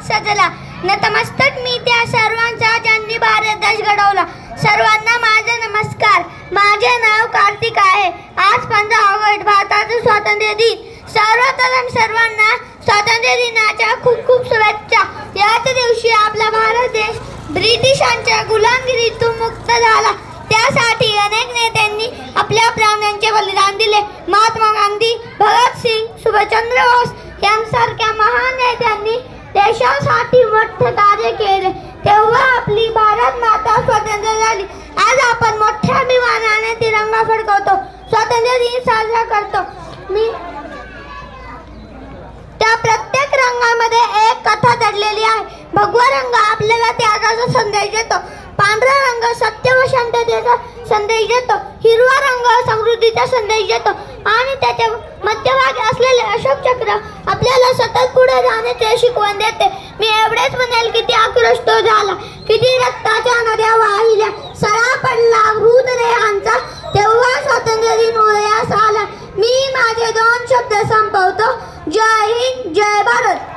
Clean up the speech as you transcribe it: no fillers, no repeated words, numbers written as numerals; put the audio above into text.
सजला. नतमस्तक मी त्या सर्वांचा ज्यांनी भारत देश घडवला. सर्वांना माझा नमस्कार. माझे नाव कार्तिक आहे. आज 15 ऑगस्ट भारताचा स्वातंत्र्य दिन. सर्वप्रथम सर्वांना स्वातंत्र्य दिनाच्या खूप खूप शुभेच्छा. याच दिवशी आपला भारत देश ब्रिटिशांच्या गुलामगिरीतून मुक्त झाला. त्यासाठी अनेक नेत्यांनी आपल्या प्राणांचे बलिदान दिले. महात्मा गांधी, भगतसिंग, सुभाषचंद्र बोस यांसारख्या महान नेत्यांनी देशासाठी मोठे कार्य केले. तेव्हा आपली भारत माता स्वतंत्र झाली. आज आपण मोठ्या अभिमानाने तिरंगा फडकवतो, स्वातंत्र्य दिन साजरा करतो. त्या प्रत्येक रंगामध्ये एक कथा दडलेली आहे. भगवा रंग आपल्याला त्यागाचा संदेश देतो. पांढरा रंग सत्य व शांततेचा संदेश देतो. हिरवा रंग समृद्धीचा संदेश देतो आणि त्याच्या मध्यभागी असलेले अशोक चक्र आपल्याला सतत पुढे जाण्याची शिकवण देते. मी एवढेच म्हणेल, किती आक्रोश तो झाला, किती रक्ताच्या नद्या वाहिल्या, सळा पडला हृदयाचा, तेव्हा स्वातंत्र्य दिन उदयास आला. मी माझे 2 शब्द संपवतो. जय हिंद, जय भारत.